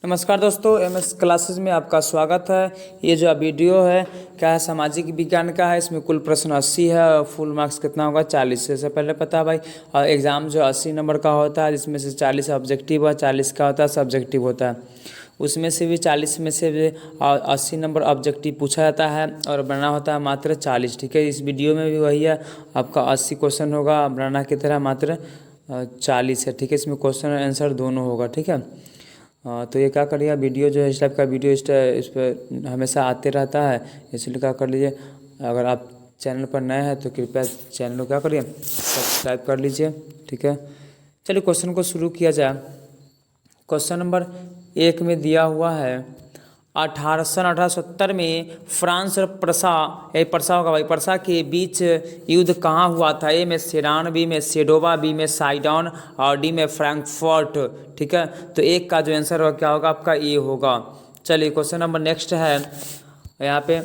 नमस्कार दोस्तों, MS classes में आपका स्वागत है। ये जो वीडियो है क्या है, सामाजिक विज्ञान का है। इसमें कुल प्रश्न 80 है और फुल मार्क्स कितना होगा 40 से पहले पता है भाई। और एग्ज़ाम जो 80 नंबर का होता है, जिसमें से 40 ऑब्जेक्टिव और 40 का होता है सब्जेक्टिव होता है। उसमें से भी 40 में से भी 80 नंबर ऑब्जेक्टिव पूछा जाता है और बनाना होता है मात्र 40। ठीक है, इस वीडियो में भी वही है, आपका 80 क्वेश्चन होगा, बनाना की तरह मात्र 40 है। ठीक है, इसमें क्वेश्चन और आंसर दोनों होगा। ठीक है, तो ये क्या करिए, वीडियो जो है इस टाइप का वीडियो इस पर हमेशा आते रहता है, इसलिए क्या कर लीजिए, अगर आप चैनल पर नए हैं तो कृपया चैनल को क्या करिए, सब्सक्राइब कर लीजिए। ठीक है, चलिए क्वेश्चन को शुरू किया जाए। क्वेश्चन नंबर 1 में दिया हुआ है 1870 में फ्रांस और प्रसा होगा भाई, प्रसा के बीच युद्ध कहाँ हुआ था। ए में सेडान, बी में सेडोवा, बी में साइडॉन और डी में फ्रैंकफर्ट। ठीक है, तो एक का जो आंसर होगा क्या होगा आपका, ए होगा। चलिए क्वेश्चन नंबर नेक्स्ट है, यहाँ पे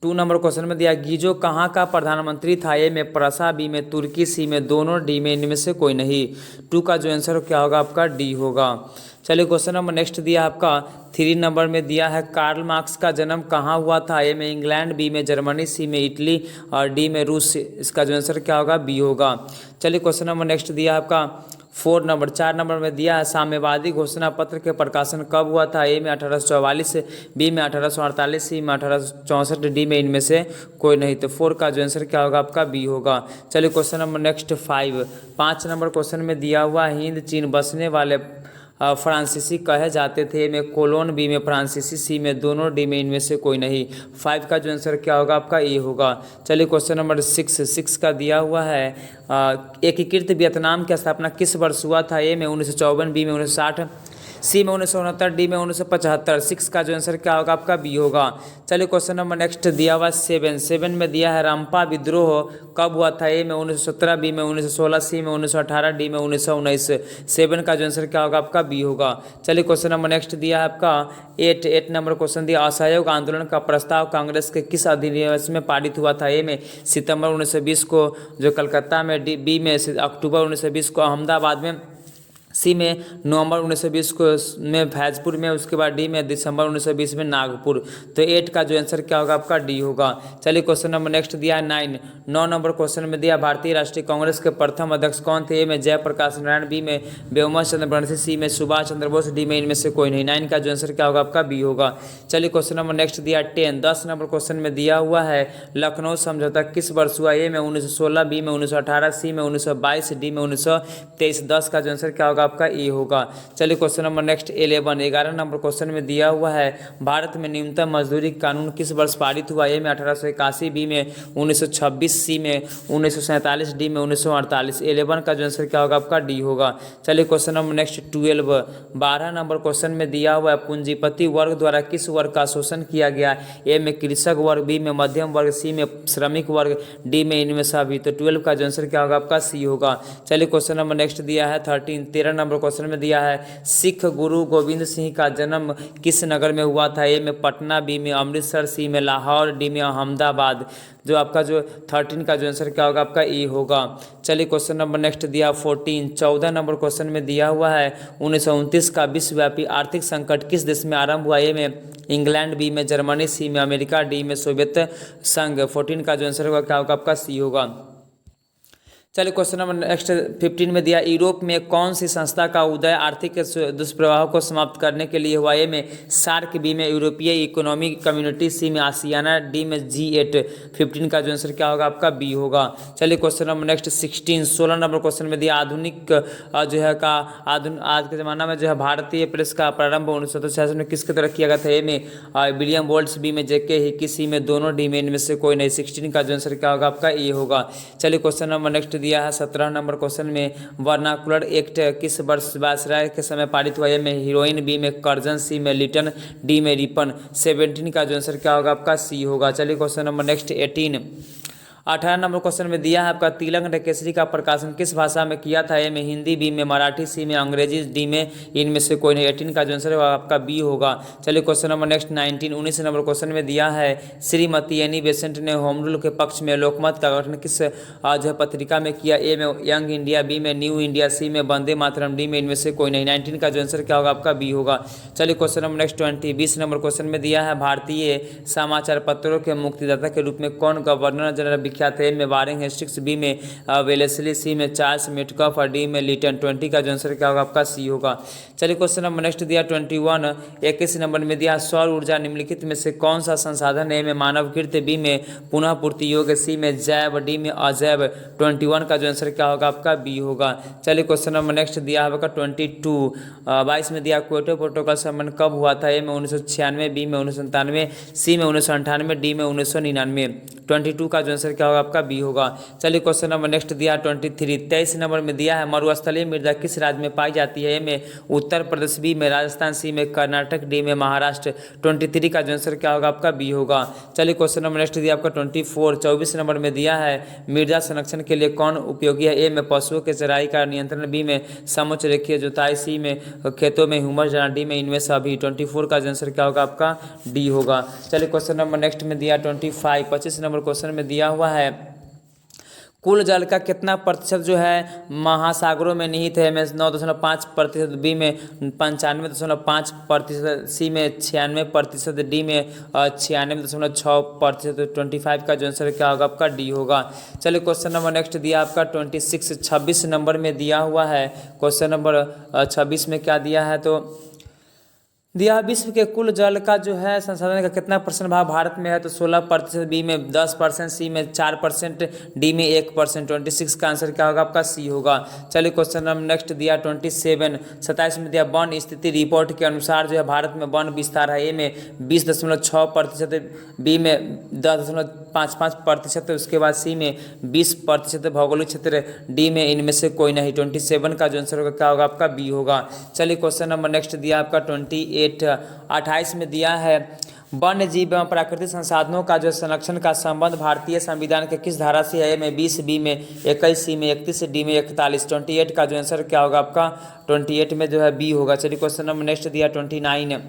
2 नंबर क्वेश्चन में दिया गीजो कहाँ का प्रधानमंत्री था। ए में प्रसा, बी में तुर्की, सी में दोनों, डी में इनमें से कोई नहीं। 2 का जो आंसर क्या होगा आपका, डी होगा। चलिए क्वेश्चन नंबर नेक्स्ट दिया आपका 3 नंबर में दिया है कार्ल मार्क्स का जन्म कहाँ हुआ था। ए में इंग्लैंड, बी में जर्मनी, सी में इटली और डी में रूस। इसका जो आंसर क्या होगा, बी होगा। चलिए क्वेश्चन नंबर नेक्स्ट दिया आपका 4 नंबर में दिया है साम्यवादी घोषणा पत्र के प्रकाशन कब हुआ था। ए में 1844, बी में 1848, सी में 1864, डी में इनमें से कोई नहीं। तो 4 का जो आंसर क्या होगा आपका, बी होगा। चलिए question number next 5 number question में दिया हुआ हिंद चीन बसने वाले फ्रांसीसी कहे जाते थे। ए में कोलोन, बी में फ्रांसीसी, सी में दोनों, डी में इनमें से कोई नहीं। 5 का जो आंसर क्या होगा आपका, ए होगा। चलिए क्वेश्चन नंबर 6 का दिया हुआ है एकीकृत वियतनाम की स्थापना किस वर्ष हुआ था। ए में 1954, बी में 1960, सी में 1969, डी में 1975। 6 का जो आंसर क्या होगा आपका, बी होगा। चलिए क्वेश्चन नंबर नेक्स्ट दिया हुआ 7 में दिया है रंपा विद्रोह कब हुआ था। ए में 1917, बी में 1916, सी में 1918, डी में 1919। 7 का जो आंसर क्या होगा आपका, बी होगा। चलिए क्वेश्चन नंबर नेक्स्ट दिया है आपका 8 नंबर क्वेश्चन दिया असहयोग आंदोलन का प्रस्ताव कांग्रेस के किस अधिनियम में पारित हुआ था। ए में सितंबर 1920 को जो कलकत्ता में, बी में अक्टूबर 1920 को अहमदाबाद में, सी में नवंबर 1920 को में भैजपुर में, उसके बाद डी में दिसंबर 1920 में नागपुर। तो 8 का जो आंसर क्या होगा आपका, डी होगा। चलिए क्वेश्चन नंबर नेक्स्ट दिया है 9 नंबर क्वेश्चन में दिया भारतीय राष्ट्रीय कांग्रेस के प्रथम अध्यक्ष कौन थे। ए में जयप्रकाश नारायण, बी में व्योमकेश चंद्र बनर्जी, सी में सुभाष चंद्र बोस, डी में इनमें से कोई नहीं। 9 का जो आंसर क्या होगा आपका, बी होगा। चलिए क्वेश्चन नंबर नेक्स्ट दिया 10 नंबर क्वेश्चन में दिया हुआ है लखनऊ समझौता किस वर्ष हुआ। ए में 1916, बी में 1918, सी में 1922, डी में 1923। 10 का जो आंसर क्या होगा आपका, ए होगा। चलिए question number next 11 number question में दिया हुआ है भारत में न्यूनतम मजदूरी कानून किस वर्ष पारित हुआ। ए में 1881, बी में 1926, सी में 1947, डी में 1948। 11 का जो आंसर क्या होगा आपका, डी होगा। चलिए question number next 12 number question में दिया हुआ है पूंजीपति वर्ग द्वारा किस वर्ग का शोषण किया गया। ए में कृषक वर्ग, बी में मध्यम वर्ग, सी में श्रमिक वर्ग, डी में इनमें सभी। तो 12 का जो आंसर क्या होगा आपका, सी होगा। चलिए क्वेश्चन नंबर नेक्स्ट दिया है 13 नंबर क्वेश्चन में दिया है सिख गुरु गोविंद सिंह का जन्म किस नगर में हुआ था। ए में पटना, बी में अमृतसर, सी में लाहौर, डी में अहमदाबाद। जो आपका जो 13 का जो आंसर क्या होगा आपका, ए होगा। चलिए क्वेश्चन नंबर नेक्स्ट दिया 14 नंबर क्वेश्चन में दिया हुआ है 1929 का विश्वव्यापी आर्थिक संकट किस देश में आरंभ हुआ। ए में इंग्लैंड, बी में जर्मनी, सी में अमेरिका, डी में सोवियत संघ। 14 का जो आंसर होगा क्या होगा आपका, सी होगा। चलिए क्वेश्चन नंबर नेक्स्ट 15 में दिया यूरोप में कौन सी संस्था का उदय आर्थिक दुष्प्रभाव को समाप्त करने के लिए हुआ। ए में सार्क, बी में यूरोपीय इकोनॉमिक कम्युनिटी, सी में आसियाना, डी में G8। 15 का जो आंसर क्या होगा आपका, बी होगा। चलिए question number next 16 number question में दिया आधुनिक जो है का आज के ज़माना में जो है भारतीय प्रेस का प्रारंभ 1966 में किसके द्वारा किया गया था। ए में विलियम वोल्ट्स, बी में JK हिकी, सी में दोनों, डी में इनमें से कोई नहीं। 16 का जो आंसर क्या होगा आपका, ए होगा। चलिए क्वेश्चन नंबर नेक्स्ट दिया है 17 नंबर क्वेश्चन में वर्नाकुलर एक्ट किस वर्ष वायसराय के समय पारित हुआ। ए में हीरोइन, बी में कर्जन, सी में लिटन, डी में रिपन। 17 का जो आंसर क्या होगा आपका, सी होगा। चलिए question number next 18 18 number question में दिया है आपका तिलक केसरी का प्रकाशन किस भाषा में किया था? ए में हिंदी, बी में मराठी, सी में अंग्रेजी, डी में इनमें से कोई नहीं। 18 का जो आंसर है आपका बी होगा। चलिए question number next 19 number question में दिया है श्रीमती एनी बेसेंट ने होम रूल के पक्ष में लोकमत का गठन किस जो है पत्रिका में किया? ए में यंग इंडिया, बी में न्यू इंडिया, सी में वंदे मातरम, डी में इनमें से कोई नहीं। 19 का जो आंसर क्या होगा आपका बी होगा। चलिए question number next 20 number question में दिया है भारतीय समाचार पत्रों के मुक्तिदाता के रूप में कौन गवर्नर जनरल विख्यात है? ए में वारेन हेस्टिंग्स, बी में वेलेस्ली, सी में चार्ल्स मेटकॉफ और डी में लिटन। 20 का जो आंसर क्या होगा आपका सी होगा। चलिए क्वेश्चन नंबर नेक्स्ट दिया 21 नंबर में दिया सौर ऊर्जा निम्नलिखित में से कौन सा संसाधन है? में मानवकृत, बी में पुनः पूर्ति योग्य, सी में जैव, डी में अजैव। 21 का जो आंसर क्या होगा आपका बी होगा। चलिए क्वेश्चन नंबर नेक्स्ट दिया होगा 22 में दिया क्योटो प्रोटोकॉल सम्मेलन कब हुआ था? ए में 1996, बी में 1997, सी में 1998, डी में 1999। 22 का जो आंसर क्या होगा आपका बी होगा। चलिए क्वेश्चन नंबर नेक्स्ट दिया 23 नंबर में दिया है मरुस्थलीय मृदा किस राज्य में पाई जाती है? ए में उत्तर प्रदेश, बी में राजस्थान, सी में कर्नाटक, डी में महाराष्ट्र। 23 का जो आंसर क्या होगा आपका बी होगा। चलिए क्वेश्चन नंबर नेक्स्ट दिया आपका 24 नंबर में दिया है मृदा संरक्षण के लिए कौन उपयोगी है? ए में पशुओं के चराई का नियंत्रण, बी में समोच्च रेखीय जुताई, सी में खेतों में ह्यूमस जाना, डी में इनमें सभी। 24 का जो आंसर क्या होगा आपका डी होगा। चलिए क्वेश्चन नंबर नेक्स्ट में दिया 25 नंबर क्वेश्चन में दिया हुआ है कुल जल का कितना प्रतिशत जो है महासागरों में निहित है? में 9.5%, बी में 95.5%, सी में 96%, डी में 96.6%। 25 का जो आंसर क्या होगा आपका डी होगा। चलिए क्वेश्चन नंबर नेक्स्ट दिया आपका 26 नंबर में दिया हुआ है। क्वेश्चन नंबर 26 में क्या दिया है तो दिया विश्व के कुल जल का जो है संसाधन का कितना परसेंट भाग भारत में है? तो 16%, बी में 10%, सी में 4%, डी में 1%। 26 का आंसर क्या होगा आपका सी होगा। चलिए क्वेश्चन नंबर नेक्स्ट दिया 27 में दिया वन स्थिति रिपोर्ट के अनुसार जो है भारत में वन विस्तार है? ए में 20.6%, बी में 10.55%, उसके बाद सी में 20% भौगोलिक क्षेत्र, डी में इनमें से कोई नहीं। 27 का जो आंसर होगा क्या होगा आपका बी होगा। चलिए क्वेश्चन नंबर नेक्स्ट दिया आपका 28 में दिया है वन्य जीव एवं प्राकृतिक संसाधनों का जो संरक्षण का संबंध भारतीय संविधान के किस धारा से है? ए में 20, बी में 21, सी में 31, डी में 41। 28 का जो आंसर क्या होगा आपका 28 में जो है बी होगा। चलिए क्वेश्चन नंबर नेक्स्ट दिया 29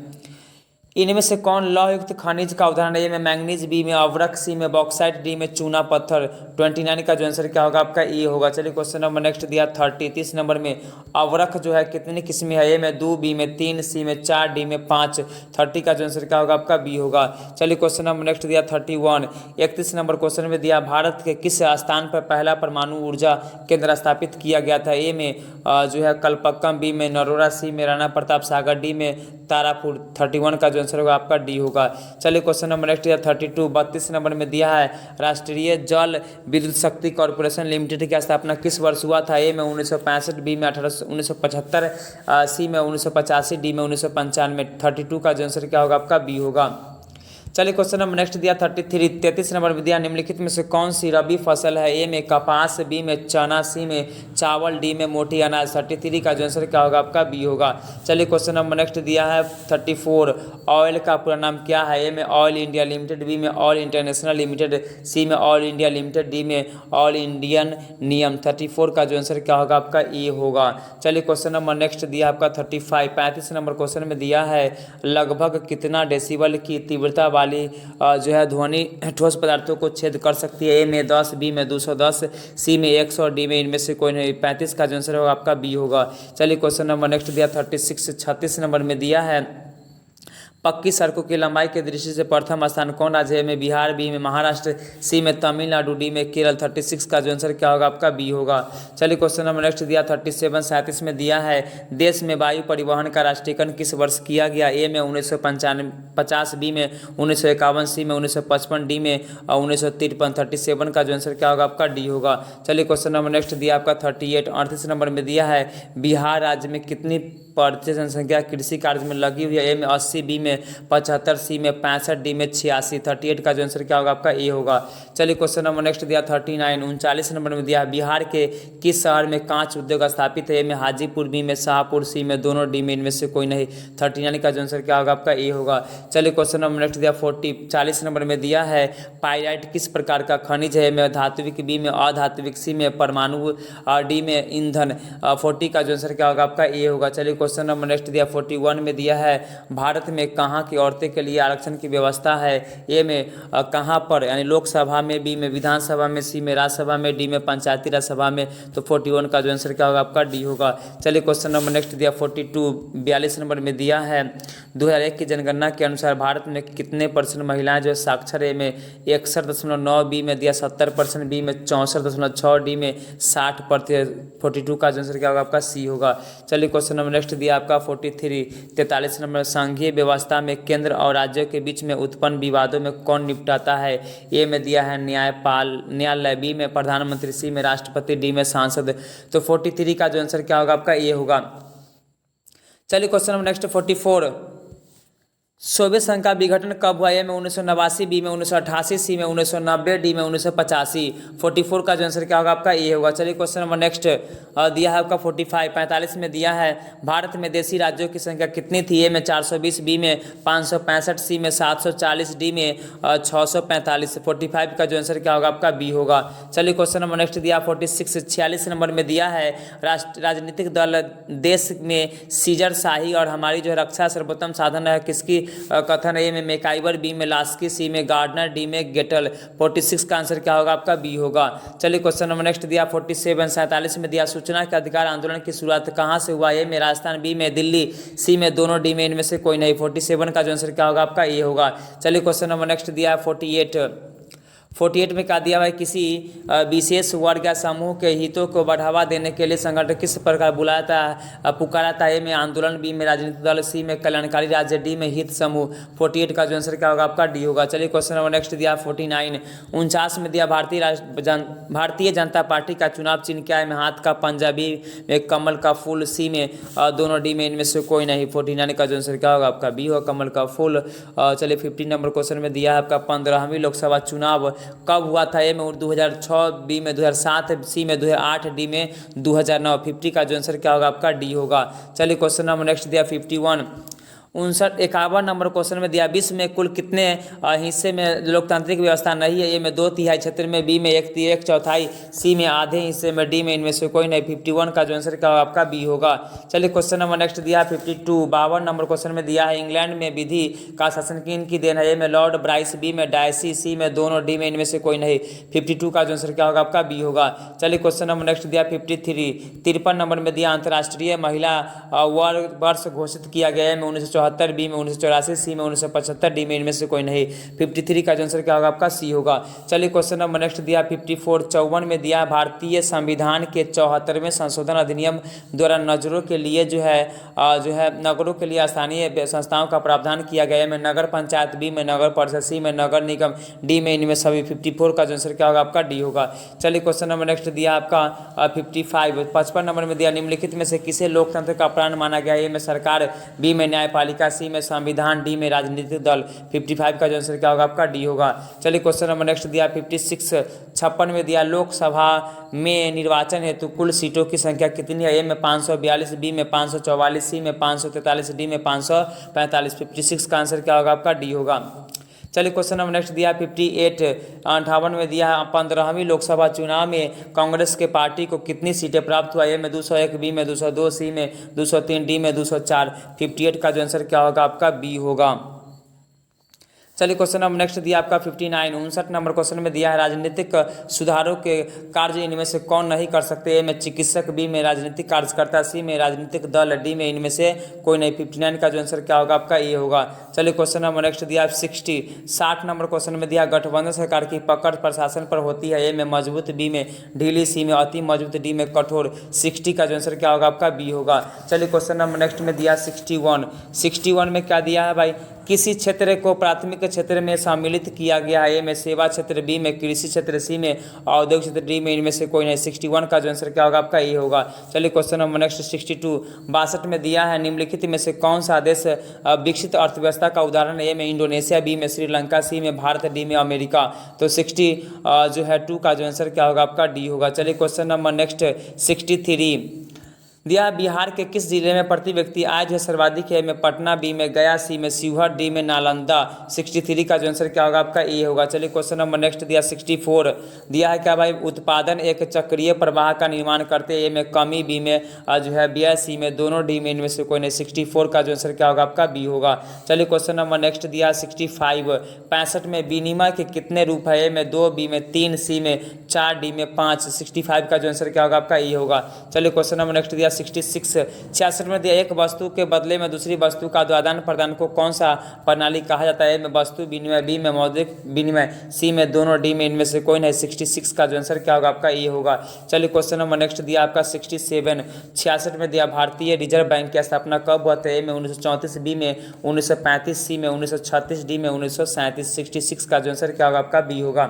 इनमें से कौन लौह युक्त खनिज का उदाहरण है? ए में मैंगनीज, बी में अवरक, सी में बॉक्साइट, डी में चूना पत्थर। 29 का जो आंसर क्या होगा आपका ए होगा। चलिए क्वेश्चन नंबर नेक्स्ट दिया 30 नंबर में अवरक जो है कितनी किस्में है? ए में 2, बी में 3, सी में 4, डी में 5। 30 का जो आंसर क्या होगा आपका बी होगा। चलिए क्वेश्चन नंबर नेक्स्ट दिया 31 नंबर क्वेश्चन में दिया भारत के किस स्थान पर पहला परमाणु ऊर्जा केंद्र स्थापित किया गया था? ए में जो है कलपक्कम, बी में नरोरा, सी में राणा प्रताप सागर, डी में तारापुर। 31 का जो आंसर होगा आपका डी होगा। चलिए क्वेश्चन नंबर नेक्स्ट 32 नंबर में दिया है राष्ट्रीय जल विद्युत शक्ति कॉर्पोरेशन लिमिटेड की स्थापना किस वर्ष हुआ था? ए में 1965, बी में 1975, सी में 1985, डी में 1995। 32 का जो आंसर क्या होगा आपका बी होगा। चलिए क्वेश्चन नंबर नेक्स्ट दिया 33 नंबर में दिया निम्नलिखित में से कौन सी रबी फसल है? ए में कपास, बी में चना, सी में चावल, डी में मोटी अनाज। 33 का जो आंसर क्या होगा आपका बी होगा। चलिए क्वेश्चन नंबर नेक्स्ट दिया है 34 ऑयल का पूरा नाम क्या है? ए में ऑयल इंडिया लिमिटेड, बी में ऑयल इंटरनेशनल लिमिटेड, सी में ऑयल इंडिया लिमिटेड, डी में ऑयल इंडियन नियम। 34 का जो आंसर क्या होगा आपका ए होगा। चलिए क्वेश्चन नंबर नेक्स्ट दिया आपका 35 नंबर क्वेश्चन में दिया है लगभग कितना डेसिबल की तीव्रता वाली जो है ध्वनि ठोस पदार्थों को छेद कर सकती है? ए में 10, बी में 210, सी में 100, डी में इनमें से कोई नहीं। 35 का जो आंसर होगा आपका बी होगा। चलिए क्वेश्चन नंबर नेक्स्ट दिया 36 नंबर में दिया है पक्की सड़कों की लंबाई के दृष्टि से प्रथम स्थान कौन राज्य है? में बिहार, बी में महाराष्ट्र, सी में तमिलनाडु, डी में केरल। 36 का जो आंसर क्या होगा आपका बी होगा। चलिए क्वेश्चन नंबर नेक्स्ट दिया 37 में दिया है देश में वायु परिवहन का राष्ट्रीयकरण किस वर्ष किया गया? ए में 1950, बी में 1951, सी में 1955, डी में 1953। 37 का जो आंसर क्या होगा आपका डी होगा। चलिए क्वेश्चन नंबर नेक्स्ट दिया आपका 38 नंबर में दिया है बिहार राज्य में कितनी बढ़ती जनसंख्या कृषि कार्य में लगी हुई है, ए में 80, बी में 75, सी में 65, डी में 86। 38 का जो आंसर क्या होगा आपका ए होगा। चलिए क्वेश्चन नंबर नेक्स्ट दिया 39, 39 नंबर में दिया है बिहार के किस शहर में कांच उद्योग स्थापित है, ए में हाजीपुर, बी में शाहपुर, सी में दोनों, डी में इनमें से कोई नहीं। 39 का जो आंसर क्या होगा आपका ए होगा। चलिए क्वेश्चन नंबर नेक्स्ट दिया 40 नंबर में दिया है पाइराइट किस प्रकार का खनिज है, ए में धात्विक, बी में अधात्विक, सी में परमाणु, डी में ईंधन। 40 का जो आंसर क्या होगा आपका ए होगा। चलिए क्वेश्चन नंबर नेक्स्ट दिया 41 में दिया है भारत में कहाँ की औरतें के लिए आरक्षण की व्यवस्था है, ए में कहाँ पर यानी लोकसभा में, बी में विधानसभा में, सी में राज्यसभा में, डी में पंचायती राज सभा में। तो 41 का जो आंसर क्या होगा आपका डी होगा। चलिए क्वेश्चन नंबर नेक्स्ट दिया 42 नंबर में दिया है 2001 की जनगणना के अनुसार भारत में कितने % महिलाएं जो साक्षर, ए में 61.9, बी में दिया 70%, बी में 64.6, डी में 60%। 42 का जो आंसर क्या होगा आपका सी होगा। चलिए क्वेश्चन नंबर नेक्स्ट दिया आपका 43 नंबर संघीय व्यवस्था में केंद्र और राज्यों के बीच में उत्पन्न विवादों में कौन निपटाता है, ए में दिया है न्यायालय, बी में प्रधानमंत्री, सी में राष्ट्रपति, डी में सांसद। तो 43 का जो आंसर क्या होगा आपका ए होगा। चलिए क्वेश्चन नंबर नेक्स्ट 44 सोवियत संघ का विघटन कब हुआ, ए में 1989, बी में 1988, सी में 1990, डी में 1985। 44 का जो आंसर क्या होगा आपका ए होगा। चलिए क्वेश्चन नंबर नेक्स्ट दिया है आपका 45 में दिया है भारत में देशी राज्यों की संख्या कितनी थी, ए में 420, बी में 565, सी में 740, डी में 645। 45 का जो आंसर क्या होगा आपका बी होगा। चलिए क्वेश्चन नंबर नेक्स्ट दिया 46 नंबर में दिया है राजनीतिक दल देश में सीजर शाही और हमारी जो है रक्षा सर्वोत्तम साधन है किसकी कथन, ए में मैकाइवर, बी में लास्की, सी में गार्डनर, डी में गेटल। 46 का आंसर क्या होगा आपका बी होगा। चलिए क्वेश्चन नंबर नेक्स्ट दिया 47 में दिया सूचना के अधिकार आंदोलन की शुरुआत कहाँ से हुआ, ए में राजस्थान, बी में दिल्ली, सी में दोनों, डी में इनमें से कोई नहीं। 47 का जो आंसर क्या होगा आपका ए होगा। चलिए क्वेश्चन नंबर नेक्स्ट दिया 48 में क्या दिया हुआ है किसी विशेष वर्ग या समूह के हितों को बढ़ावा देने के लिए संगठन किस प्रकार पुकारा था, ए में आंदोलन, बी में राजनीतिक दल, सी में कल्याणकारी राज्य, डी में हित समूह। 48 का जो आंसर क्या होगा आपका डी होगा। चलिए क्वेश्चन नंबर नेक्स्ट दिया 49 में दिया भारतीय जनता पार्टी का चुनाव चिन्ह क्या है, में हाथ का पंजा, बी में कमल का फूल, सी में दोनों, डी में इनमें से कोई नहीं। 49 का जो आंसर क्या होगा आपका बी होगा, कमल का फूल। चलिए 50 नंबर क्वेश्चन में दिया है आपका 15वीं लोकसभा चुनाव कब हुआ था, ए में 2006, बी में 2007, सी में 2008, डी में 2009। 50 का जो आंसर क्या होगा आपका डी होगा। चलिए क्वेश्चन नंबर नेक्स्ट दिया 51 नंबर क्वेश्चन में दिया विश्व में कुल कितने हिस्से में लोकतांत्रिक व्यवस्था नहीं है, ए में 2/3 क्षेत्र में, बी में 1/4, सी में आधे हिस्से में, डी में इनमें से कोई नहीं। 51 का जो आंसर क्या होगा आपका बी होगा। चलिए क्वेश्चन नंबर नेक्स्ट दिया 52 नंबर क्वेश्चन में दिया है इंग्लैंड में विधि का शासन किन देन है, ए में लॉर्ड ब्राइस, बी में डायसी, सी में दोनों, डी में इनमें से कोई नहीं। 52 का जो आंसर क्या होगा आपका बी होगा। चलिए क्वेश्चन नंबर नेक्स्ट दिया 53 नंबर में दिया अंतर्राष्ट्रीय महिला वर्ष घोषित किया गया है, में 1974, बी में 1984, सी में 1975, डी में इनमें से कोई नहीं। 53 का जो आंसर क्या होगा आपका सी होगा। चलिए क्वेश्चन नंबर नेक्स्ट दिया 54 में दिया भारतीय संविधान के 74वें संशोधन अधिनियम द्वारा नगरों के लिए नगरों के लिए स्थानीय संस्थाओं का प्रावधान किया गया है, में नगर पंचायत, बी में नगर परिषद, सी में नगर निगम, डी में इनमें सभी। 54 का जो आंसर क्या होगा आपका डी होगा। चलिए क्वेश्चन नंबर नेक्स्ट दिया आपका 55 नंबर में दिया निम्नलिखित में से किसे लोकतंत्र का प्राण माना गया, ए में सरकार, बी में न्यायपालिका, सी में संविधान, डी में राजनीतिक दल। 55 का जो आंसर क्या होगा आपका डी होगा। चलिए क्वेश्चन नंबर नेक्स्ट दिया 56 में दिया लोकसभा में निर्वाचन हेतु कुल सीटों की संख्या कितनी है, ए में 542, बी में 544, सी में 543, डी में 545। 56 का आंसर क्या होगा आपका डी होगा। चलिए क्वेश्चन नंबर नेक्स्ट दिया 58 में दिया 15वीं लोकसभा चुनाव में कांग्रेस के पार्टी को कितनी सीटें प्राप्त हुआ, ए में 201, बी में 202, सी में 203, डी में 204। 58 का जो आंसर क्या होगा आपका बी होगा। चलिए क्वेश्चन नंबर नेक्स्ट दिया आपका 59 नंबर क्वेश्चन में दिया है राजनीतिक सुधारों के कार्य इनमें से कौन नहीं कर सकते, ए में चिकित्सक, बी में राजनीतिक कार्यकर्ता, सी में राजनीतिक दल, डी में इनमें से कोई नहीं। 59 का जो आंसर क्या होगा आपका ए होगा। चलिए क्वेश्चन नंबर नेक्स्ट दिया 60 नंबर क्वेश्चन में दिया गठबंधन सरकार की पकड़ प्रशासन पर होती है, ए में मजबूत, बी में ढीली, सी में अति मजबूत, डी में कठोर। 60 का जो आंसर क्या होगा आपका बी होगा। चलिए क्वेश्चन नंबर नेक्स्ट में दिया 61 में क्या दिया है भाई किसी क्षेत्र को प्राथमिक क्षेत्र में सम्मिलित किया गया है। ए में सेवा क्षेत्र, बी में कृषि क्षेत्र, सी में औद्योगिक क्षेत्र, डी में इनमें से कोई नहीं। 61 का जो आंसर क्या होगा आपका ये होगा। चलिए क्वेश्चन नंबर नेक्स्ट 62 62 में दिया है निम्नलिखित में से कौन सा देश विकसित अर्थव्यवस्था का उदाहरण है। ए में इंडोनेशिया, बी में श्रीलंका, सी में भारत, डी में अमेरिका। तो 60 जो है 2 का जो आंसर क्या होगा आपका डी होगा। चलिए क्वेश्चन नंबर नेक्स्ट 63 दिया बिहार के किस जिले में प्रति व्यक्ति आय जो है सर्वाधिक है। में पटना, बी में गया, सी में शिवहर, डी में नालंदा। 63 का जो आंसर क्या होगा आपका ए होगा। चलिए क्वेश्चन नंबर नेक्स्ट दिया 64 दिया है क्या भाई उत्पादन एक चक्रीय प्रवाह का निर्माण करते हैं। ए में कमी, बी में जो है व्यय, सी में दोनों, डी में इनमें से कोई नहीं। 64 का जो आंसर क्या होगा आपका बी होगा। चलिए क्वेश्चन नंबर नेक्स्ट दिया 65 65 में विनिमय के कितने रूप है। ए में 2, बी में 3, सी में 4, डी में 5। 65 का जो आंसर क्या होगा आपका ए होगा। चलिए क्वेश्चन नंबर नेक्स्ट दिया 66 66 में दिया एक वस्तु के बदले में दूसरी वस्तु का आदान प्रदान को कौन सा प्रणाली कहा जाता है। ए में वस्तु विनिमय, बी में मौद्रिक विनिमय, सी में दोनों, डी में इनमें से कोई नहीं। 66 का जो आंसर क्या होगा आपका ये होगा। चलिए क्वेश्चन नंबर नेक्स्ट दिया आपका 67 66 में दिया भारतीय रिजर्व बैंक की स्थापना कब हुआ था। ए में 1934, बी में 1935, सी में 1936, डी में 1937। 66 का जो आंसर क्या होगा आपका बी होगा।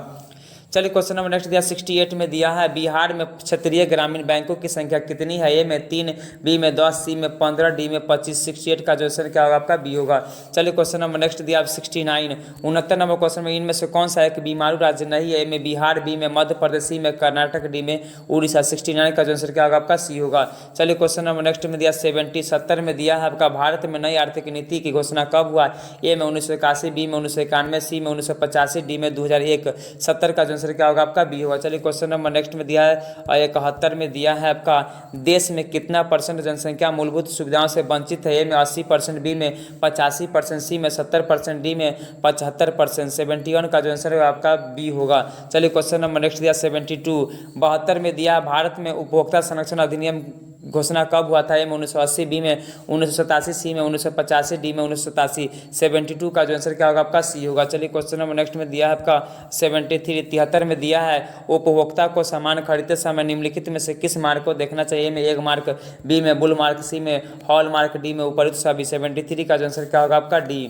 चलिए क्वेश्चन नंबर नेक्स्ट दिया 68 में दिया है बिहार में क्षेत्रीय ग्रामीण बैंकों की संख्या कितनी है। ए में 3, बी में 10, सी में 15, डी में 25। 68 का जो आंसर क्या होगा आपका बी होगा। चलिए क्वेश्चन नंबर नेक्स्ट दिया 69 69 नंबर क्वेश्चन में इनमें से कौन सा एक बीमारू राज्य नहीं है। ए में बिहार, बी में मध्य प्रदेश, सी में कर्नाटक, डी में उड़ीसा। 69 का जो आंसर क्या होगा आपका सी होगा। चलिए क्वेश्चन नंबर नेक्स्ट में दिया 70 में दिया है आपका भारत में नई आर्थिक नीति की घोषणा कब हुआ। ए में 1981, बी में 1991, सी में 1985, डी में 2001। 70 का जो आंसर क्या होगा आपका बी होगा। चलिए क्वेश्चन नंबर नेक्स्ट में दिया है 71 में दिया है आपका देश में कितना % जनसंख्या मूलभूत सुविधाओं से वंचित है। ए में 80%, बी में 85%, सी में 70%, डी में 75%। 71 का जो आंसर है आपका बी होगा। चलिए क्वेश्चन नंबर नेक्स्ट दिया 72 72 में दिया भारत में उपभोक्ता संरक्षण अधिनियम घोषणा कब हुआ था। ए में 1980, बी में 1987, सी में 1985, डी में 1987। 72 का जो आंसर क्या होगा आपका सी होगा। चलिए क्वेश्चन नंबर नेक्स्ट में दिया है आपका 73 में दिया है उपभोक्ता को सामान खरीदते समय निम्नलिखित में से किस मार्क को देखना चाहिए। में एग मार्क, बी में बुल मार्क, सी में हॉल मार्क, डी में उपयुक्त सभी। 73 का जो आंसर क्या होगा आपका डी।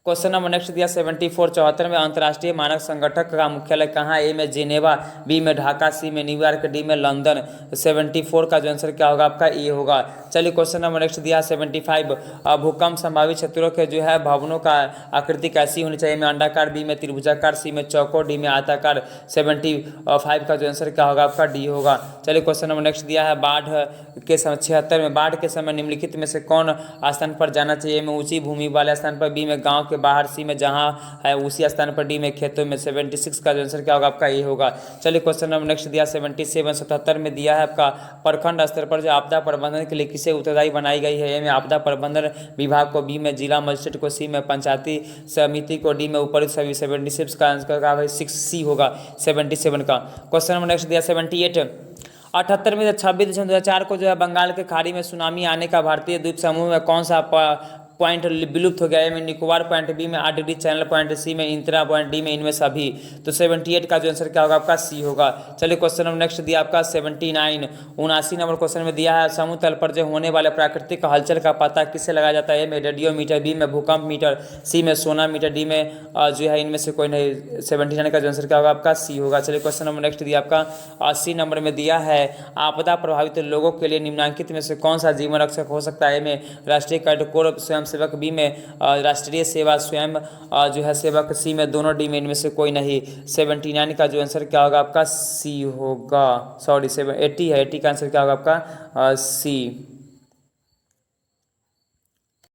क्वेश्चन नंबर नेक्स्ट दिया 74 में अंतर्राष्ट्रीय मानक संगठक का मुख्यालय कहाँ। ए में जेनेवा, बी में ढाका, सी में न्यूयॉर्क, डी में लंदन। 74 का जो आंसर क्या होगा आपका ए होगा। चलिए क्वेश्चन नंबर नेक्स्ट दिया 75 भूकंप संभावित क्षेत्रों के जो है भवनों का आकृति कैसी होनी चाहिए। में अंडाकार, बी में त्रिभुजाकार, सी में चौकोर, डी में आयताकार। 75 का जो आंसर क्या होगा आपका डी होगा। चलिए क्वेश्चन नंबर नेक्स्ट दिया है बाढ़ के समय 76 में बाढ़ के समय निम्नलिखित में से कौन स्थान पर जाना चाहिए। में ऊंची भूमि वाले स्थान पर, बी में गांव के बाहर, सी में जहां है उसी स्थान पर, डी में खेतों में। 76 का जो आंसर क्या होगा आपका ये होगा। चलिए क्वेश्चन नंबर नेक्स्ट दिया 77 में दिया है आपका प्रखंड स्तर पर जो आपदा प्रबंधन के लिए किसे उत्तरदायी बनाई गई है। ए में आपदा प्रबंधन विभाग को, बी में जिला मजिस्ट्रेट को, सी में पंचायती समिति को, डी में उपयुक्त सभी। 76 का आंसर का 6 सी होगा 77 का। क्वेश्चन नंबर नेक्स्ट दिया 78 78 में 26/2004 को जो है बंगाल के खाड़ी में सुनामी आने का भारतीय द्वीप समूह में कौन सा पॉइंट विलुप्त हो गया है। में निकोबार पॉइंट, बी में 8 डिग्री चैनल पॉइंट, सी में इंदिरा पॉइंट, डी में इनमें सभी। तो 78 का जो आंसर क्या होगा आपका सी होगा। चलिए क्वेश्चन नंबर नेक्स्ट दिया आपका 79 79 नंबर क्वेश्चन में दिया है समुद्र तल पर जो होने वाले प्राकृतिक हलचल का पता किससे लगाया जाता है। में रेडियोमीटर, बी में भूकंप मीटर, सी में सोनामीटर, डी में जो है इनमें से कोई नहीं। 79 का जो आंसर क्या होगा आपका सी होगा। चलिए क्वेश्चन नंबर नेक्स्ट दिया आपका 80 नंबर में दिया है आपदा प्रभावित लोगों के लिए निम्नलिखित में से कौन सा जीवन रक्षक हो सकता है। में राष्ट्रीय कैडेट कोर स्वयं सेवक, बी में राष्ट्रीय सेवा स्वयं जो है सेवक, सी में दोनों, डी में इनमें से कोई नहीं। 79 का जो आंसर क्या होगा आपका सी होगा। सॉरी 80 है, 80 का आंसर क्या होगा आपका सी।